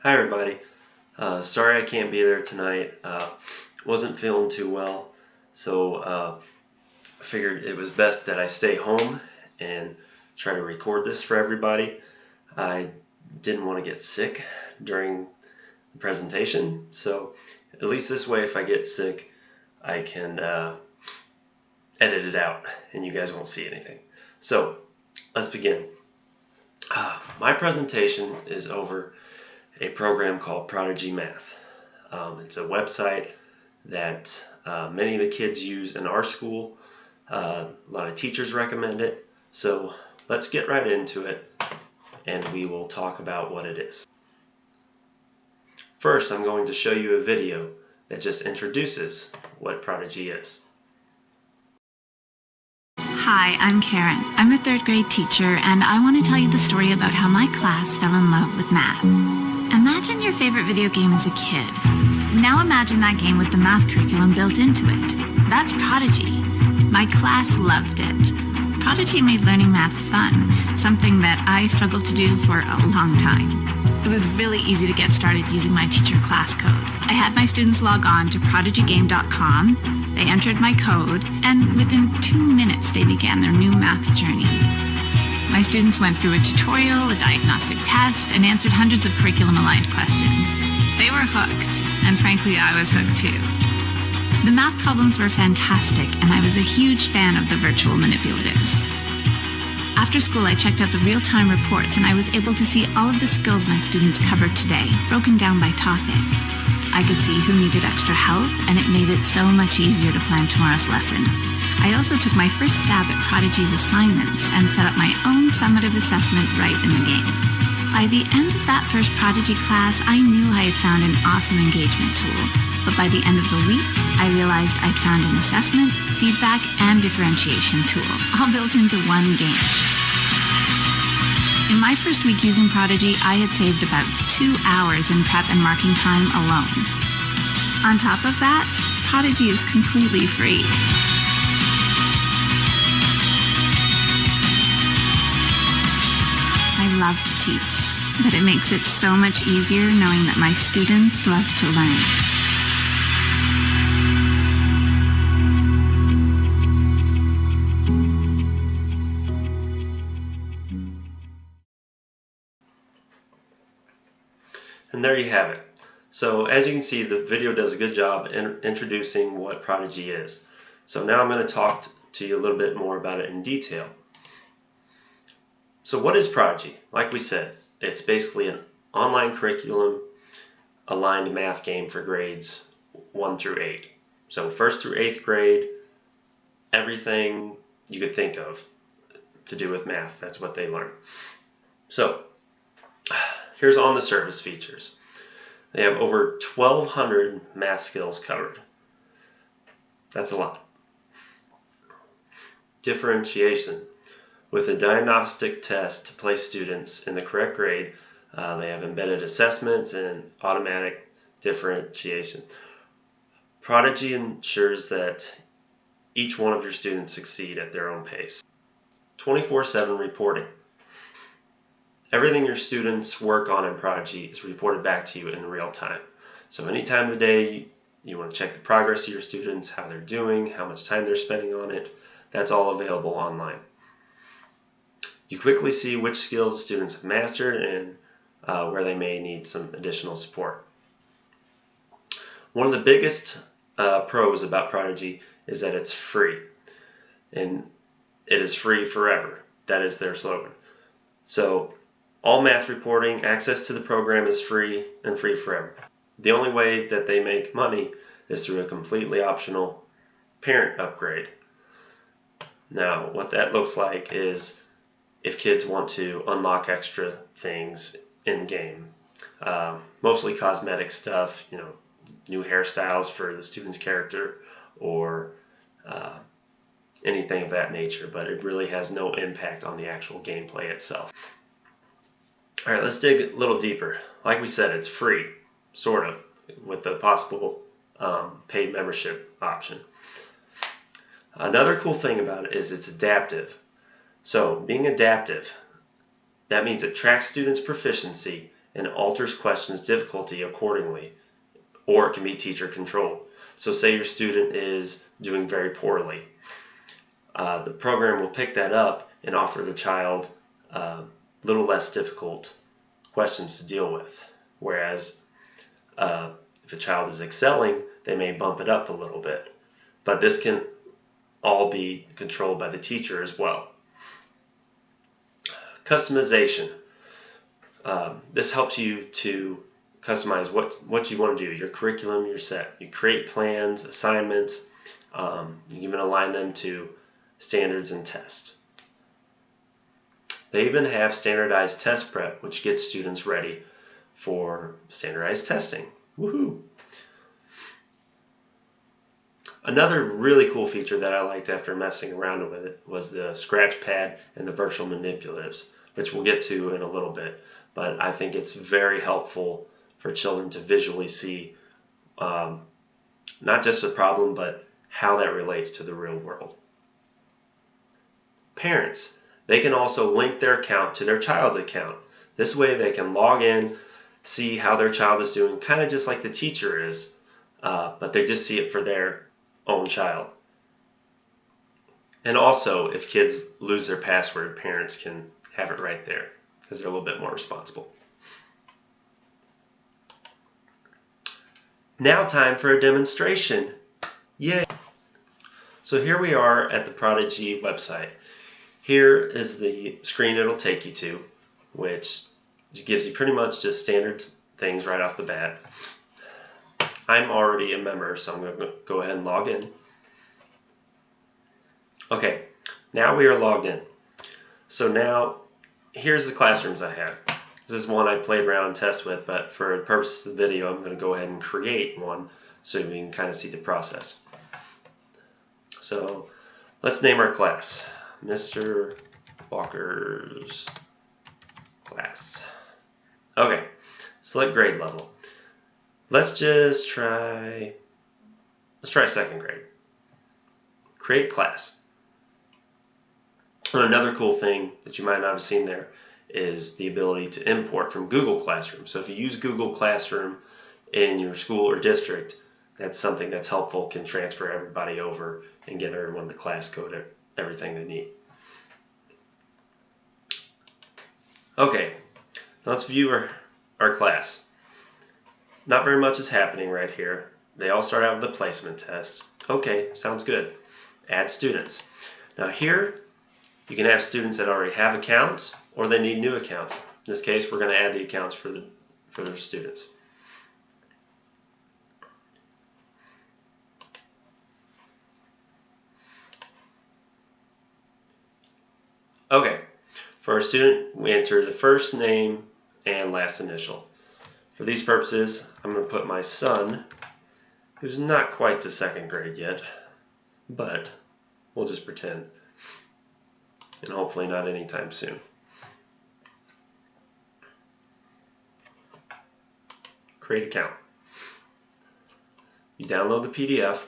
Hi everybody. Sorry I can't be there tonight. Wasn't feeling too well, so I figured it was best that I stay home and try to record this for everybody. I didn't want to get sick during the presentation, so at least this way if I get sick I can edit it out and you guys won't see anything. So let's begin. My presentation is over a program called Prodigy Math. It's a website that many of the kids use in our school. A lot of teachers recommend it. So let's get right into it and we will talk about what it is. First, I'm going to show you a video that just introduces what Prodigy is. Hi, I'm Karen. I'm a third grade teacher and I want to tell you the story about how my class fell in love with math. Imagine your favorite video game as a kid. Now imagine that game with the math curriculum built into it. That's Prodigy. My class loved it. Prodigy made learning math fun, something that I struggled to do for a long time. It was really easy to get started using my teacher class code. I had my students log on to prodigygame.com, they entered my code, and within 2 minutes they began their new math journey. My students went through a tutorial, a diagnostic test, and answered hundreds of curriculum-aligned questions. They were hooked, and frankly, I was hooked too. The math problems were fantastic, and I was a huge fan of the virtual manipulatives. After school, I checked out the real-time reports, and I was able to see all of the skills my students covered today, broken down by topic. I could see who needed extra help, and it made it so much easier to plan tomorrow's lesson. I also took my first stab at Prodigy's assignments and set up my own summative assessment right in the game. By the end of that first Prodigy class, I knew I had found an awesome engagement tool. But by the end of the week, I realized I'd found an assessment, feedback, and differentiation tool, all built into one game. In my first week using Prodigy, I had saved about 2 hours in prep and marking time alone. On top of that, Prodigy is completely free. I love to teach, but it makes it so much easier knowing that my students love to learn. And there you have it. So as you can see, the video does a good job in introducing what Prodigy is. So now I'm going to talk to you a little bit more about it in detail. So what is Prodigy? Like we said, it's basically an online curriculum aligned math game for grades 1 through 8. So 1st through 8th grade, everything you could think of to do with math, that's what they learn. So here's on the service features. They have over 1,200 math skills covered. That's a lot. Differentiation. With a diagnostic test to place students in the correct grade, they have embedded assessments and automatic differentiation. Prodigy ensures that each one of your students succeed at their own pace. 24/7 reporting. Everything your students work on in Prodigy is reported back to you in real time. So any time of the day you want to check the progress of your students, how they're doing, how much time they're spending on it, that's all available online. You quickly see which skills students have mastered and where they may need some additional support. One of the biggest pros about Prodigy is that it's free, and it is free forever. That is their slogan. So all math reporting, access to the program is free and free forever. The only way that they make money is through a completely optional parent upgrade. Now, what that looks like is if kids want to unlock extra things in game, mostly cosmetic stuff, new hairstyles for the student's character or anything of that nature, but it really has no impact on the actual gameplay itself. All right, let's dig a little deeper. Like we said, it's free, sort of, with the possible paid membership option. Another cool thing about it is it's adaptive. So being adaptive, that means it tracks students' proficiency and alters questions difficulty accordingly, or it can be teacher controlled. So say your student is doing very poorly. The program will pick that up and offer the child little less difficult questions to deal with. Whereas if a child is excelling, they may bump it up a little bit. But this can all be controlled by the teacher as well. Customization. This helps you to customize what you want to do, your curriculum, your set. You create plans, assignments, you even align them to standards and tests. They even have standardized test prep, which gets students ready for standardized testing. Woohoo! Another really cool feature that I liked after messing around with it was the scratch pad and the virtual manipulatives, which we'll get to in a little bit. But I think it's very helpful for children to visually see not just a problem, but how that relates to the real world. Parents, they can also link their account to their child's account. This way they can log in, see how their child is doing, kind of just like the teacher is, but they just see it for their own child. And also, if kids lose their password, parents can have it right there because they're a little bit more responsible. Now time for a demonstration. Yay! So here we are at the Prodigy website. Here is the screen it'll take you to, which gives you pretty much just standard things right off the bat. I'm already a member, so I'm going to go ahead and log in. Okay, now we are logged in. So now, here's the classrooms I have. This is one I played around and tested with, but for the purposes of the video, I'm going to go ahead and create one so we can kind of see the process. So let's name our class Mr. Walker's class. Okay, select grade level. Let's try second grade. Create class. And another cool thing that you might not have seen there is the ability to import from Google Classroom. So if you use Google Classroom in your school or district, that's something that's helpful, can transfer everybody over and give everyone the class code, everything they need. Okay, let's view our class. Not very much is happening right here. They all start out with the placement test. Okay, sounds good. Add students. Now here, you can have students that already have accounts or they need new accounts. In this case, we're going to add the accounts for their students. Okay, for our student, we enter the first name and last initial. For these purposes, I'm going to put my son, who's not quite to second grade yet, but we'll just pretend, and hopefully not anytime soon. Create account. You download the PDF.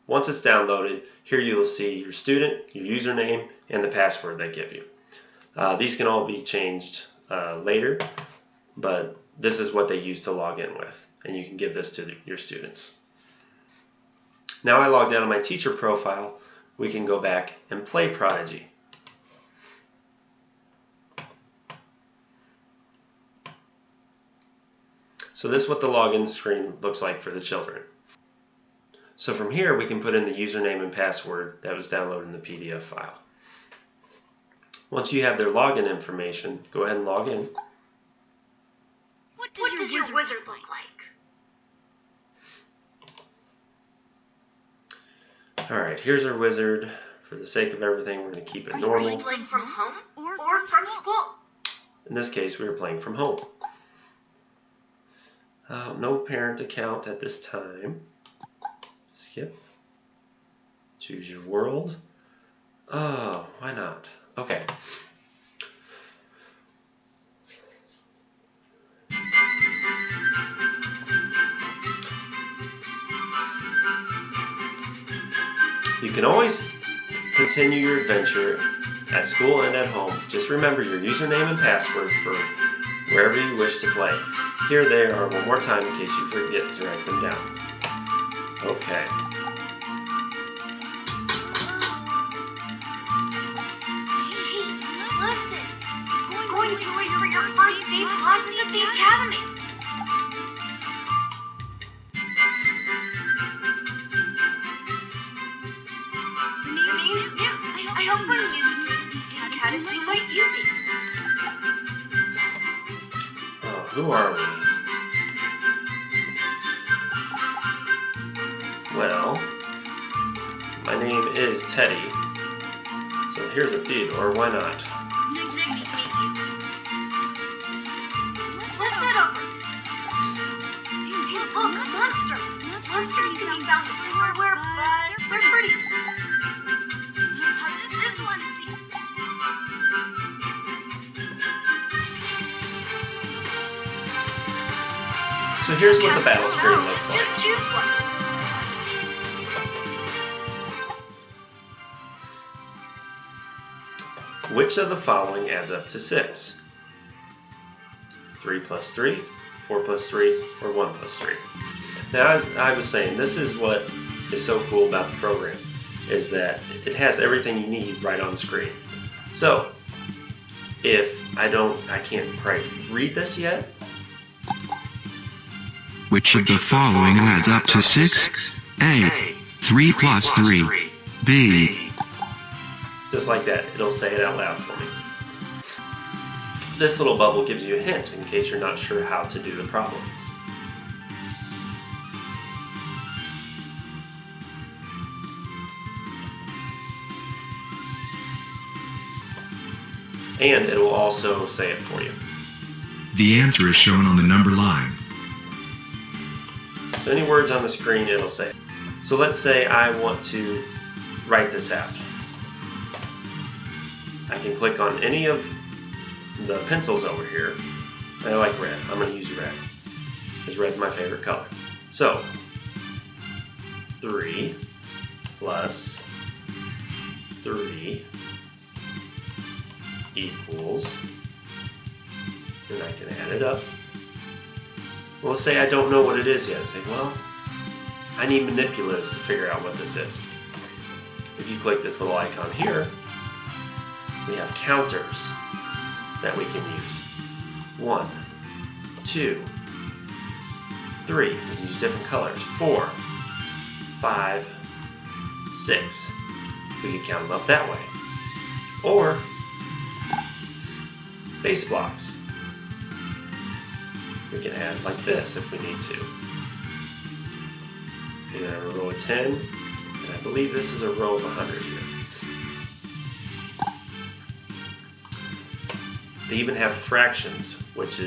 Once it's downloaded, here you will see your student, your username, and the password they give you. These can all be changed later, but this is what they use to log in with, and you can give this to your students. Now I logged out of my teacher profile, we can go back and play Prodigy. So this is what the login screen looks like for the children. So from here, we can put in the username and password that was downloaded in the PDF file. Once you have their login information, go ahead and log in. What does your wizard look like? Alright, here's our wizard. For the sake of everything, we're going to keep it normal. Are you playing from home or from school? In this case, we are playing from home. No parent account at this time. Skip. Choose your world. Oh, why not? Okay. You can always continue your adventure at school and at home, just remember your username and password for wherever you wish to play. Here they are one more time in case you forget to write them down. Okay. Listen, you're going to be late for your first day classes at the academy. Your name's new. I hope when you students to the academy, who might you be? Oh, who are we? Well, my name is Teddy. So here's a Theodore, why not? Nice to meet you. Let's head over. Hey, look, a monster. Monsters can be found everywhere, but they're pretty. How does this one seem? So here's what the battle screen looks like. Just choose one. Which of the following adds up to 6? 3 plus 3, 4 plus 3, or 1 plus 3? Now, as I was saying, this is what is so cool about the program, is that it has everything you need right on screen. So, if I can't quite read this yet. Which of the following adds up to 6? A. 3 plus 3. B. Just like that, it'll say it out loud for me. This little bubble gives you a hint in case you're not sure how to do the problem. And it will also say it for you. The answer is shown on the number line. So any words on the screen, it'll say. So let's say I want to write this out. I can click on any of the pencils over here. I like red. I'm going to use red because red's my favorite color. So 3 plus 3 equals, and I can add it up. Well, let's say I don't know what it is yet. Say, well, I need manipulatives to figure out what this is. If you click this little icon here, we have counters that we can use. 1, 2, 3. We can use different colors. 4, 5, 6. We can count them up that way. Or base blocks. We can add like this if we need to. We have a row of 10, and I believe this is a row of 100 here. They even have fractions, which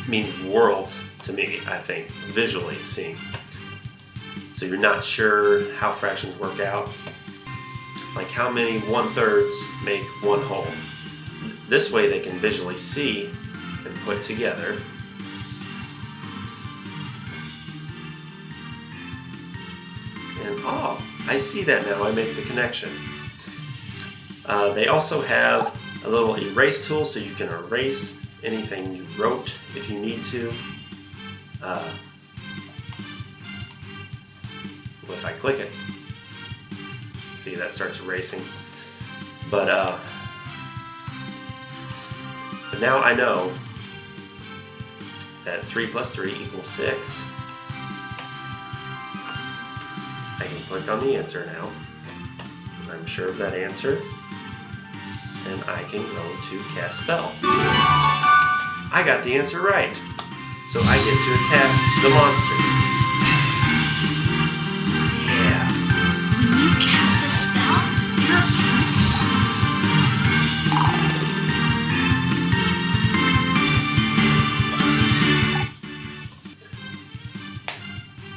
means worlds to me, I think, visually seeing. So you're not sure how fractions work out. Like how many 1/3 make one whole. This way they can visually see and put together. And oh, I see that now, I make the connection. They also have a little erase tool so you can erase anything you wrote if you need to. If I click it, see that starts erasing. But now I know that 3 plus 3 equals 6. I can click on the answer now. I'm sure of that answer. And I can go to cast spell. I got the answer right. So I get to attack the monster. Yeah. When you cast a spell, your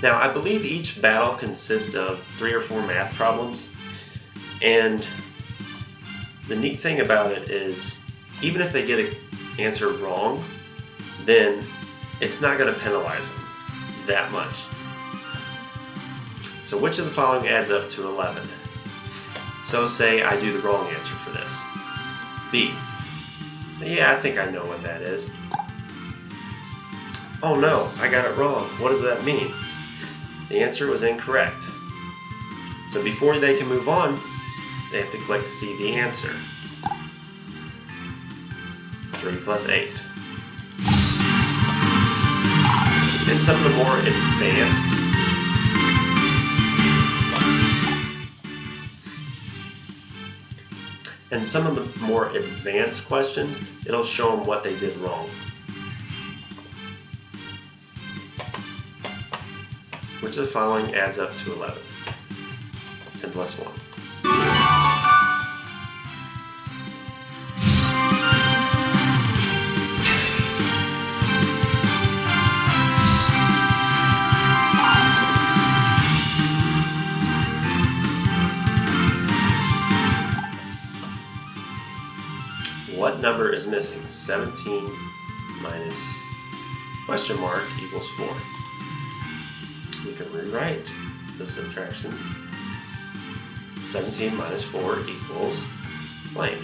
Now I believe each battle consists of 3 or 4 math problems. And the neat thing about it is, even if they get an answer wrong, then it's not going to penalize them that much. So which of the following adds up to 11? So say I do the wrong answer for this. B. Say, yeah, I think I know what that is. Oh no, I got it wrong. What does that mean? The answer was incorrect. So before they can move on, they have to click see the answer. 3 plus 8. And some of the more advanced questions, it'll show them what they did wrong. Which of the following adds up to 11? 10 plus 1. What number is missing? 17 minus question mark equals 4. We can rewrite the subtraction. 17 minus 4 equals blank.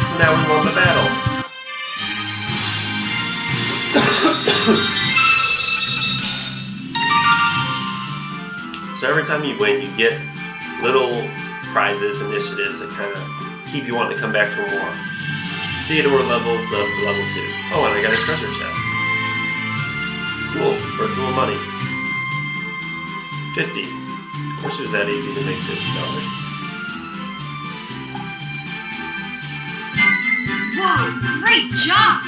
So now we won the battle. So every time you win, you get little prizes, initiatives that kind of keep you wanting to come back for more. Theodore leveled up to level 2. Oh, and I got a treasure chest. Cool, virtual money. 50. I wish it was that easy to make $50. Whoa, great job!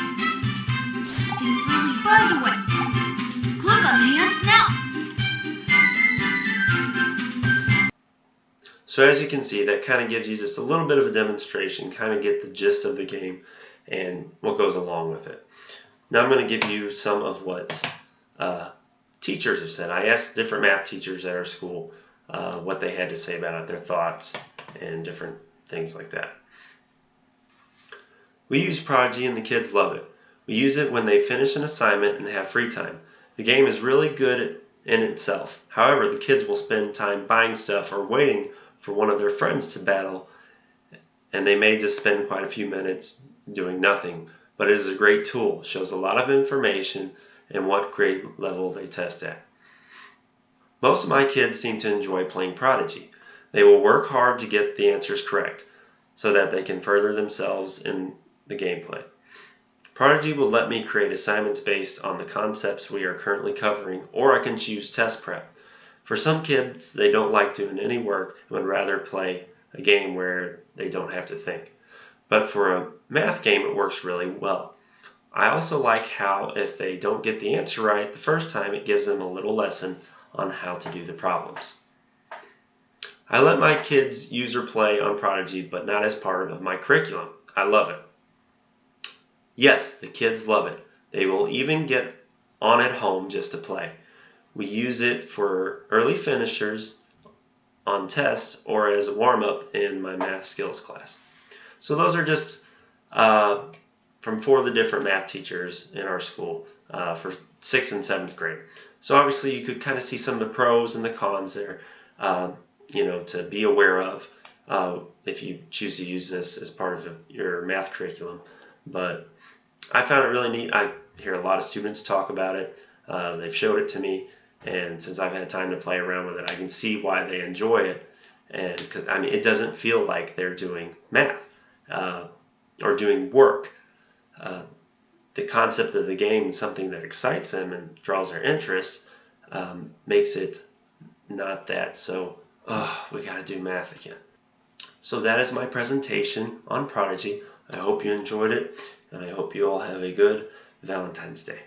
Something really by the way. Click on the hand now. So as you can see, that kind of gives you just a little bit of a demonstration, kind of get the gist of the game and what goes along with it. Now I'm going to give you some of what teachers have said. I asked different math teachers at our school what they had to say about it, their thoughts, and different things like that. We use Prodigy and the kids love it. We use it when they finish an assignment and have free time. The game is really good in itself. However, the kids will spend time buying stuff or waiting for one of their friends to battle, and they may just spend quite a few minutes doing nothing. But it is a great tool. It shows a lot of information and what grade level they test at. Most of my kids seem to enjoy playing Prodigy. They will work hard to get the answers correct so that they can further themselves in the gameplay. Prodigy will let me create assignments based on the concepts we are currently covering, or I can choose test prep. For some kids, they don't like doing any work and would rather play a game where they don't have to think. But for a math game, it works really well. I also like how if they don't get the answer right the first time, it gives them a little lesson on how to do the problems. I let my kids use or play on Prodigy, but not as part of my curriculum. I love it. Yes, the kids love it. They will even get on at home just to play. We use it for early finishers on tests or as a warm-up in my math skills class. So those are just from 4 of the different math teachers in our school for 6th and 7th grade. So obviously you could kind of see some of the pros and the cons there, to be aware of if you choose to use this as part of your math curriculum. But I found it really neat. I hear a lot of students talk about it. They've showed it to me, and since I've had time to play around with it, I can see why they enjoy it. And because it doesn't feel like they're doing math or doing work. The concept of the game is something that excites them and draws their interest, makes it not that so, we got to do math again. So that is my presentation on Prodigy. I hope you enjoyed it, and I hope you all have a good Valentine's Day.